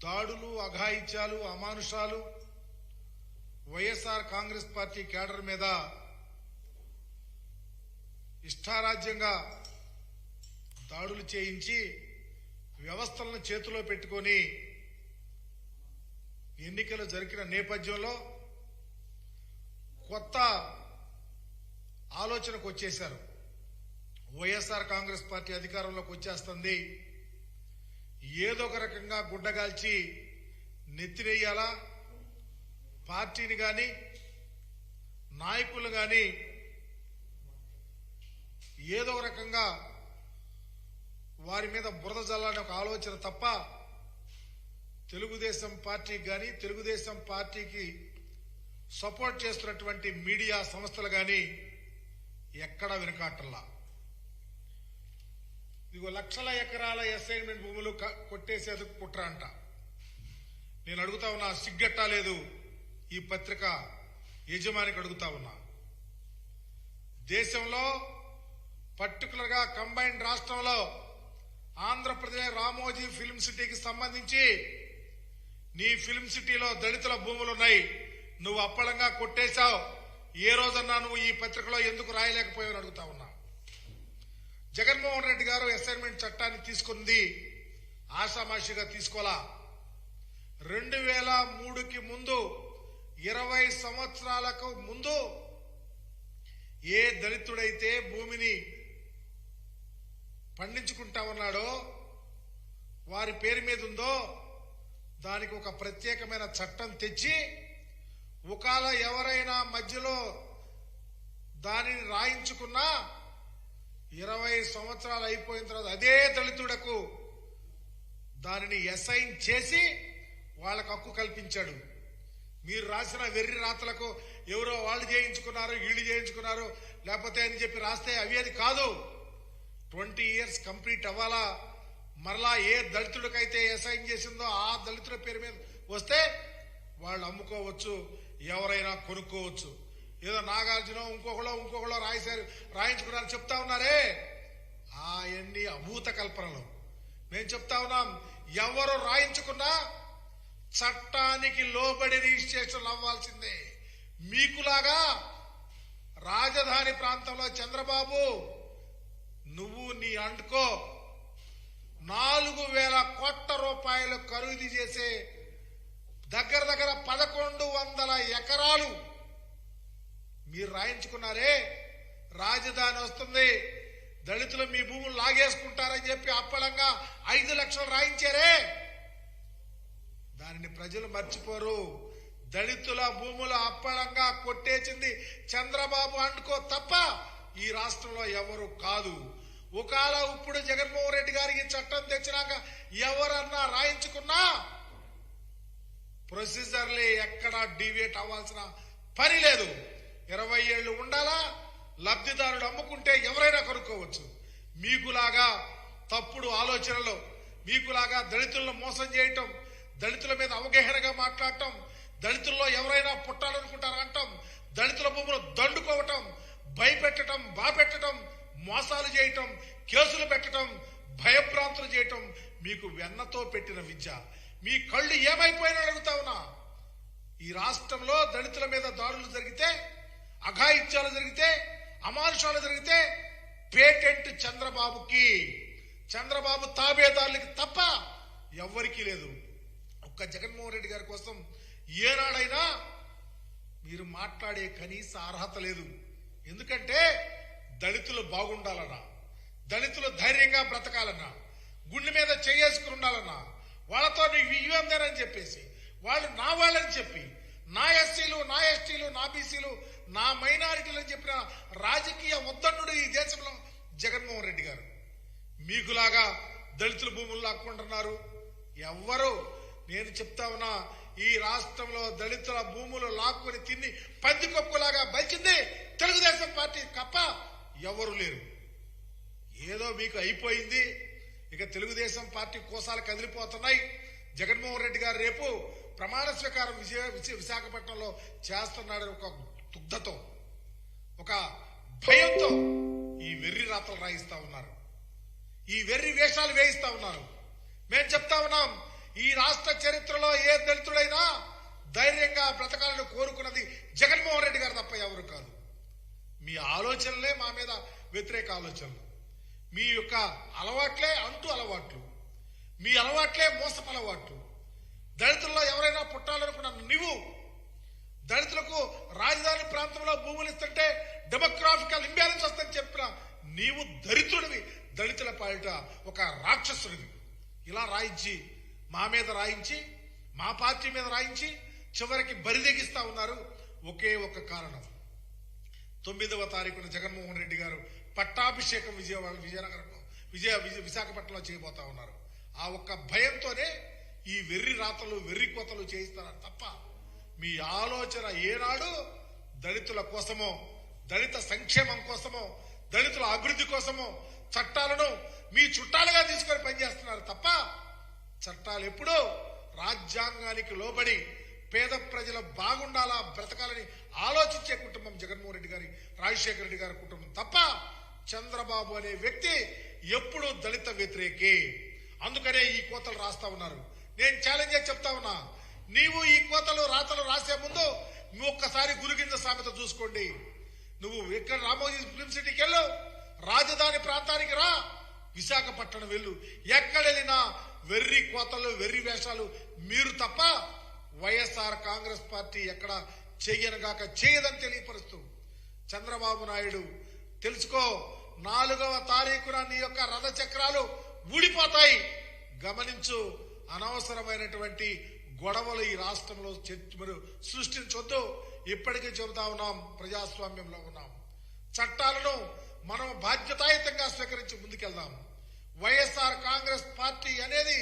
దాడులు, అఘాయిత్యాలు, అమానుషాలు YSR Congress party cadre మీద ఇష్టారాజ్యంగా దాడులు చేయించి వ్యవస్థలను చేతిలో పెట్టుకొని ఎన్నికలు జరిగిన నేపథ్యంలో కొత్త ఆలోచనకు వచ్చేశారు. వైఎస్ఆర్ కాంగ్రెస్ పార్టీ అధికారంలోకి వచ్చేస్తుంది, ఏదో ఒక రకంగా గుడ్డగాల్చి నెత్తినేయాలా, పార్టీని గాని నాయకులు గాని ఏదో ఒక రకంగా వారి మీద బురద జల్లాలనే ఒక ఆలోచన తప్ప తెలుగుదేశం పార్టీకి గాని తెలుగుదేశం పార్టీకి సపోర్ట్ చేస్తున్నటువంటి మీడియా సంస్థలు గాని ఎక్కడా వెనుకాటల్లా. ఇదిగో లక్షల ఎకరాల అసైన్మెంట్ భూములు కొట్టేసేందుకు కుట్ర అంట. నేను అడుగుతా ఉన్నా, సిగ్గట్టా లేదు ఈ పత్రిక యజమానికి అడుగుతా ఉన్నా. దేశంలో పర్టికులర్ గా కంబైన్డ్ రాష్ట్రంలో ఆంధ్రప్రదేశ్ రామోజీ ఫిల్మ్ సిటీకి సంబంధించి నీ ఫిల్మ్ సిటీలో దళితుల భూములున్నాయి, నువ్వు అప్పళంగా కొట్టేశావు. ఏ రోజన్నా నువ్వు ఈ పత్రికలో ఎందుకు రాయలేకపోయావని అడుగుతా ఉన్నా. జగన్మోహన్ రెడ్డి గారు అసైన్మెంట్ చట్టాన్ని తీసుకుంది ఆషామాషిగా తీసుకోలా. 2003కి ముందు 20 సంవత్సరాలకు ముందు ఏ దళితుడైతే భూమిని పండించుకుంటా ఉన్నాడో, వారి పేరు మీద ఉందో దానికి ఒక ప్రత్యేకమైన చట్టం తెచ్చి ఒకవేళ ఎవరైనా మధ్యలో దానిని రాయించుకున్నా 20 సంవత్సరాలు అయిపోయిన తర్వాత అదే దళితుడకు దానిని అసైన్ చేసి వాళ్ళకు హక్కు కల్పించాడు. మీరు రాసిన వెర్రి రాతలకు ఎవరో వాళ్ళు చేయించుకున్నారు, వీళ్ళు చేయించుకున్నారు లేకపోతే అని చెప్పి రాస్తే అవి అది కాదు. 20 years కంప్లీట్ అవ్వాలా. మరలా ఏ దళితుడికైతే అసైన్ చేసిందో ఆ దళితుల పేరు మీద వస్తే వాళ్ళు అమ్ముకోవచ్చు, ఎవరైనా కొనుక్కోవచ్చు. ఏదో నాగార్జున ఇంకొకలో రాయించుకున్నారని చెప్తా ఉన్నారే, అవన్నీ అభూత కల్పనలు. మేము చెప్తా ఉన్నాం, ఎవరు రాయించుకున్నా చట్టానికి లోబడి రిజిస్ట్రేషన్ అవ్వాల్సిందే. మీకులాగా రాజధాని ప్రాంతంలో చంద్రబాబు నువ్వు నీ అంటుకో 4,000 కోట్ల రూపాయలు ఖరీదు చేసే దగ్గర 1,100 ఎకరాలు మీరు రాయించుకున్నారే. రాజధాని వస్తుంది, దళితులు మీ భూములు లాగేసుకుంటారని చెప్పి అప్పలంగా 5 లక్షలు రాయించారే. దానిని ప్రజలు మర్చిపోరు. దళితుల భూములు అప్పలంగా కొట్టేసింది చంద్రబాబు అంటుకో తప్ప ఈ రాష్ట్రంలో ఎవరు కాదు. ఒకవేళ ఇప్పుడు జగన్మోహన్ రెడ్డి గారికి చట్టం తెచ్చినాక ఎవరన్నా రాయించుకున్నా ప్రొసీజర్లే ఎక్కడా డివియేట్ అవ్వాల్సిన పని లేదు. 20 ఏళ్లు ఉండాలా, లబ్ధిదారుడు అమ్ముకుంటే ఎవరైనా కొనుక్కోవచ్చు. మీకులాగా తప్పుడు ఆలోచనలు, మీకులాగా దళితులను మోసం చేయటం, దళితుల మీద అవగాహనగా మాట్లాడటం, దళితుల్లో ఎవరైనా పుట్టాలనుకుంటారంటాం, దళితుల భూములు దండుకోవటం, భయపెట్టడం, బాపెట్టడం, మోసాలు చేయటం, కేసులు పెట్టడం, భయభ్రాంతులు చేయటం మీకు వెన్నతో పెట్టిన విద్య. మీ కళ్ళు ఏమైపోయినా అడుగుతా ఉన్నా. ఈ రాష్ట్రంలో దళితుల మీద దాడులు జరిగితే, అఘాయిత్యాలు జరిగితే, అమానుషాలు జరిగితే పేటెంట్ చంద్రబాబుకి, చంద్రబాబు తాబేదారులకి తప్ప ఎవ్వరికీ లేదు. ఒక్క జగన్మోహన్ రెడ్డి గారి కోసం ఏనాడైనా మీరు మాట్లాడే కనీస అర్హత లేదు. ఎందుకంటే దళితులు బాగుండాలన్నా, దళితులు ధైర్యంగా బ్రతకాలన్నా, గుండె మీద చేసుకుని ఉండాలన్నా, వాళ్ళతో నీకు ఇవ్వందేనని చెప్పేసి వాళ్ళు నా వాళ్ళని చెప్పి నా ఎస్సీలు, నా ఎస్టీలు, నా బీసీలు, నా మైనారిటీలు అని చెప్పిన రాజకీయ ఉద్దండు ఈ దేశంలో జగన్మోహన్ రెడ్డి గారు. మీకులాగా దళితుల భూములు లాక్కుంటున్నారు ఎవ్వరు. నేను చెప్తా ఉన్నా, ఈ రాష్ట్రంలో దళితుల భూములు లాక్కుని తిని పందికొక్కులాగా బలిచింది తెలుగుదేశం పార్టీ తప్ప ఎవరు లేరు. ఏదో మీకు అయిపోయింది, ఇక తెలుగుదేశం పార్టీ కోసాలు కదిలిపోతున్నాయి. జగన్మోహన్ రెడ్డి గారు రేపు ప్రమాణ స్వీకారం విశాఖపట్నంలో చేస్తున్నాడని ఒక దుగ్ధతో, ఒక భయంతో ఈ వెర్రి రాతలు రాయిస్తా ఉన్నారు, ఈ వెర్రి వేషాలు వేయిస్తా ఉన్నారు. మేము చెప్తా ఉన్నాం, ఈ రాష్ట్ర చరిత్రలో ఏ దళితుడైనా ధైర్యంగా బ్రతకాలని కోరుకున్నది జగన్మోహన్ రెడ్డి గారు తప్ప ఎవరు కాదు. మీ ఆలోచనలే మా మీద వ్యతిరేక ఆలోచనలు, మీ యొక్క అలవాట్లే అంటూ అలవాట్లు, మీ అలవాట్లే మోసపు అలవాట్లు. దళితుల్లో ఎవరైనా పుట్టాలనుకున్నాను నువ్వు, దళితులకు రాజధాని ప్రాంతంలో భూములు ఇస్తుంటే డెమోగ్రాఫికల్ ఇంబ్యాలెన్స్ వస్తుందని చెప్పిన నీవు దరిద్రుడివి, దళితుల పాలిట ఒక రాక్షసుడివి. ఇలా రాయించి మా మీద రాయించి, మా పార్టీ మీద రాయించి చివరికి బరిదెగిస్తా ఉన్నారు. ఒకే ఒక కారణం, 9వ తారీఖున జగన్మోహన్ రెడ్డి గారు పట్టాభిషేకం విశాఖపట్నంలో చేయబోతా ఉన్నారు. ఆ ఒక్క భయంతోనే ఈ వెర్రి రాతలు వెర్రి కోతలు చేయిస్తున్నారు తప్ప మీ ఆలోచన ఏనాడు దళితుల కోసమో, దళిత సంక్షేమం కోసమో, దళితుల అభివృద్ధి కోసమో చట్టాలను మీ చుట్టాలుగా తీసుకొని పనిచేస్తున్నారు తప్ప చట్టాలు ఎప్పుడూ రాజ్యాంగానికి లోబడి పేద ప్రజల బాగుండాలా, బ్రతకాలని ఆలోచించే కుటుంబం జగన్మోహన్ రెడ్డి గారి, రాజశేఖర రెడ్డి గారి కుటుంబం తప్ప చంద్రబాబు అనే వ్యక్తి ఎప్పుడూ దళిత వ్యతిరేకి. అందుకనే ఈ కోతలు రాస్తా ఉన్నారు. నేను ఛాలెంజ్ చేసి చెప్తా ఉన్నా, నీవు ఈ కోతలు రాతలు రాసే ముందు నువ్వు ఒక్కసారి గురుగింజ సామెత చూసుకోండి. నువ్వు ఇక్కడ రామోజీ ఫిల్మ్ సిటీకి వెళ్ళు, రాజధాని ప్రాంతానికి రా, విశాఖపట్నం వెళ్ళు, ఎక్కడెళ్ళినా వెర్రి కోతలు వెర్రి వేషాలు మీరు తప్ప వైఎస్ఆర్ కాంగ్రెస్ పార్టీ ఎక్కడ చెయ్యనగాక చేయదని తెలియపరుస్తూ, చంద్రబాబు నాయుడు తెలుసుకో, 4వ తారీఖున నీ యొక్క రథ చక్రాలు ఊడిపోతాయి, గమనించు. అనవసరమైనటువంటి గొడవలు ఈ రాష్ట్రంలో సృష్టించొద్దు. ఇప్పటికీ చెబుతా ఉన్నాం, ప్రజాస్వామ్యంలో ఉన్నాం. చట్టాలను మనం బాధ్యతాయుతంగా స్వీకరించి ముందుకెళ్దాం. వైఎస్ఆర్ కాంగ్రెస్ పార్టీ అనేది